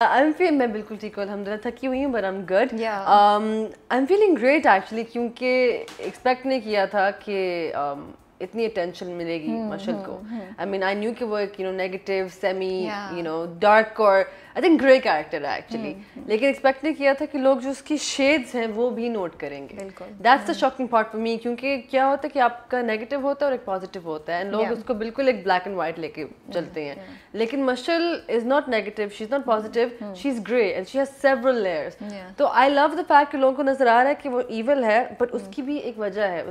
میں بالکل ٹھیک ہوں الحمد للہ, تھکی ہوئی ہوں but I'm good. I'm feeling great actually کیونکہ ایکسپیکٹ نہیں کیا تھا کہ اتنی اٹینشن ملے گی مشل کو. I mean I knew کہ وہ ایک نیگیٹو سیمی ڈارک اور I think گرے کیریکٹر ہے ایکچولی, لیکن ایکسپیکٹ نہیں کیا تھا کہ لوگ جو اس کی شیڈز ہیں وہ بھی نوٹ کریں گے. That's the shocking part for me کیونکہ کیا ہوتا ہے کہ آپ کا نیگیٹو ہوتا ہے اور ایک پازیٹیو ہوتا ہے, لوگ اس کو بالکل ایک بلیک اینڈ وائٹ لے کے چلتے ہیں. لیکن Michelle is not negative, she is not positive, she is grey and she has several layers. تو آئی لو دا فیکٹ کہ لوگوں کو نظر آ رہا ہے کہ وہ ایول ہے بٹ اس کی بھی ایک وجہ ہے,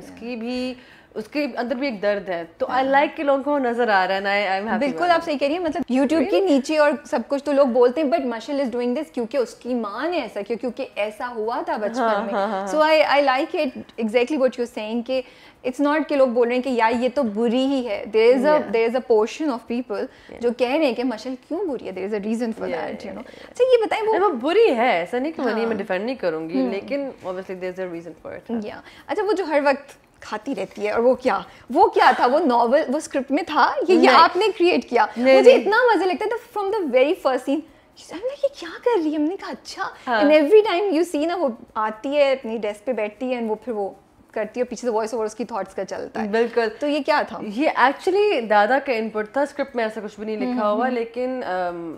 اس کے اندر بھی ایک درد ہے. تو آئی لائک کہ لوگوں کو نظر آ رہا ہے. بالکل آپ صحیح کہہ رہی ہیں, مطلب یوٹیوب کے نیچے اور سب کچھ تو لوگ بولتے ہیں بٹ مشل از ڈوئنگ دس کیونکہ اس کی ماں نے ایسا کیا, کیونکہ ایسا ہوا تھا بچپن میں. So I like it exactly what you are seeing کہ اٹس ناٹ کہ لوگ بول رہے ہیں کہ یار یہ تو بری ہی ہے. There is a portion of people جو کہہ رہے ہیں کہ مشل کیوں بری ہے, there is a reason for that, you know. اچھا یہ بتائیں وہ بری ہے ایسا نہیں کہ میں ڈیفینڈ نہیں کروں گی, لیکن obviously there is a reason for it. اچھا وہ جو ہر وقت کھاتی رہتی ہے, اور وہ کیا تھا, وہ ناول وہ اسکرپٹ میں تھا, یہ آپ نے کریٹ کیا. مجھے اتنا مزہ لگتا ہے فرام دا ویری فرسٹ سین یہ کیا کر رہی ہے. ہم نے کہا اچھا, اینڈ ایوری ٹائم یو سی نا وہ آتی ہے اپنی ڈیسک پہ بیٹھتی ہے, پھر وہ کرتی ہے, پیچھے سے وائس اوور اس کی تھاٹس کا چلتا ہے. بالکل. تو یہ کیا تھا؟ یہ ایکچولی دادا کا ان پٹ تھا, اسکرپٹ میں ایسا کچھ بھی نہیں لکھا ہوا, لیکن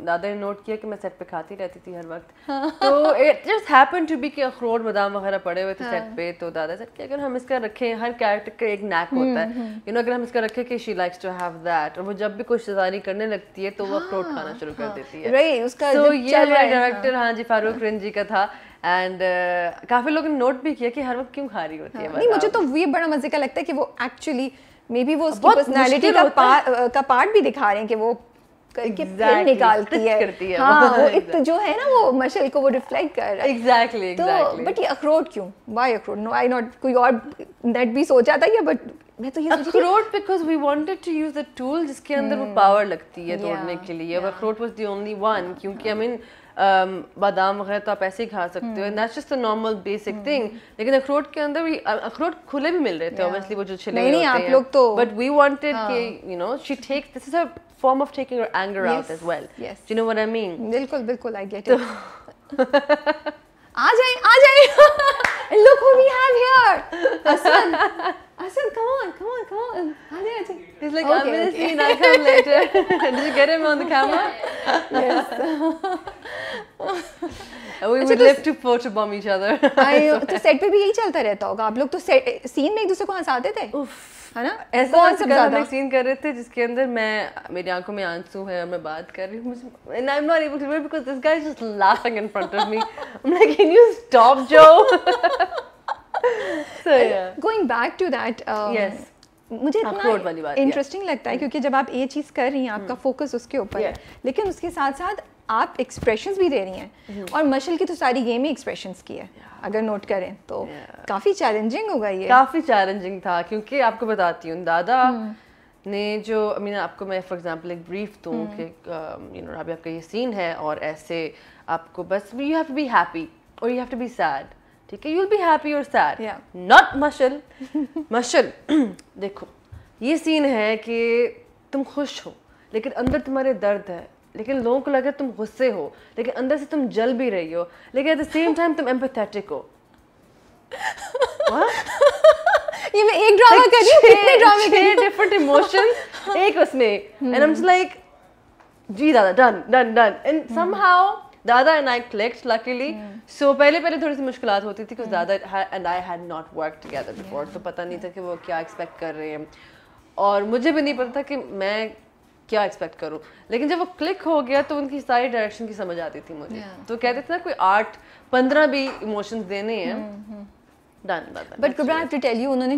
دادا نے نوٹ کیا کہ میں سیٹ پہ کھاتی رہتی تھی ہر وقت. تو it just happen to be کہ اخروٹ بادام وغیرہ پڑے ہوئے تھے سیٹ پہ. تو دادا سیٹ کہ اگر ہم اس کا رکھیں, ہر کیریکٹر کا ایک نیک ہوتا ہے, یو نو, اگر ہم اس کا رکھیں کہ she likes to have that, اور وہ جب بھی کوئی شیطانی کرنے لگتی ہے تو وہ اخروٹ کھانا شروع کر دیتی ہے. تو یہ ڈائریکٹر ہاں جی فاروق رنجی کا تھا, اینڈ کافی لوگوں نے نوٹ بھی کیا کہ ہر وقت کیوں کھا رہی ہوتی ہے. نہیں مجھے تو یہ بڑا مزے کا لگتا ہے کہ وہ ایکچولی مے بی وہ اس کی پرسنالٹی کا پارٹ بھی دکھا رہے ہیں کہ وہ نکالتی ہے. ہاں وہ جو ہے نا وہ مشل کو وہ ریفلیکٹ کر رہا ہے. ایگزیکٹلی. تو بٹ یہ اخروٹ کیوں, وائی اخروٹ؟ نو آئی ناٹ کوئی اور نیٹ بھی سوچا تھا یہ, بٹ میں تو یہ اخروٹ because we wanted to use a tool جس کے اندر وہ پاور لگتی ہے توڑنے کے لیے. اخروٹ واز دی اونلی ون, کیونکہ آئی مین بادام وغیرہ تو آپ ایسے ہی کھا سکتے ہو, that's just a normal basic thing. لیکن اخروٹ کے اندر بھی اخروٹ کھلے بھی مل رہے تھے obviously, وہ جو چھلے ہوتے ہیں. آپ لوگ تو بٹ وی وانٹیڈ کہ you know she take this as a form of taking her anger out as well. Yes. Do you know what I mean? بالکل I get it. آ جائیں look who we have here. Asad, come on. آ جائیں. He's like, I'm in the scene, I'll come later. Did you get him on the camera? Yes. We would live to photobomb each other. تو set پہ بھی یہی چلتا رہتا ہوگا, آپ لوگ تو سین میں ایک دوسرے کو ہنساتے تھے ہے نا. ایسا ہم ایک سین کر رہے تھے جس کے اندر میری آنکھوں میں آنسو ہے اور میں بات کر رہی ہوں, and I'm not able to do it because this guy is just laughing in front of me. I'm like, can you stop, Joe? So yeah. Going back to that, yes. مجھے اتنا انٹرسٹنگ لگتا ہے کیونکہ جب آپ یہ چیز کر رہی ہیں آپ کا فوکس اس کے اوپر ہے, لیکن اس کے ساتھ ساتھ آپ ایکسپریشنز بھی دے رہی ہیں, اور مشل کی تو ساری گیم ہی ایکسپریشنز کی ہے اگر نوٹ کریں تو. کافی چیلنجنگ ہوگا یہ. کافی چیلنجنگ تھا کیونکہ آپ کو بتاتی ہوں دادا نے جو I mean آپ کو میں فار ایگزامپل ایک بریف دوں کہ یو نو ابھی آپ کا یہ سین ہے اور ایسے آپ کو بس you have to be happy اور you have to be sad, ٹھیک ہے, یو ول بی ہیپی اور سیڈ, ناٹ مشل. دیکھو یہ سین ہے کہ تم خوش ہو لیکن اندر تمہارے درد ہے, لیکن لوگوں کو لگا تم غصے ہو لیکن اندر سے تم جل بھی رہی ہو, لیکن ایٹ دا سیم ٹائم تم ایمپیتھیٹک ہو. یہ میں ایک ڈرامہ کر رہی ہوں, کتنے ڈرامے کر رہی ہوں, ڈفرنٹ ایموشنز ایک اس میں, اینڈ آئی ایم لائک جی دادا ڈن, اینڈ سم ہاؤ دادا اینڈ آئی کلیکٹ لکیلی. سو پہلے تھوڑی سی مشکلات ہوتی تھی کہ دادا and I had not work together before, تو پتہ نہیں تھا کہ وہ کیا ایکسپیکٹ کر رہے ہیں, اور مجھے بھی نہیں پتا تھا کہ میں کیا ایکسپیکٹ کروں. لیکن جب وہ کلک ہو گیا تو ان کی ساری ڈائریکشن کی سمجھ آتی تھی مجھے. تو کہتے تھے نا کوئی 8-15 بھی ایموشنز دینے ہیں, done. But Kubra I have to tell you, انہوں نے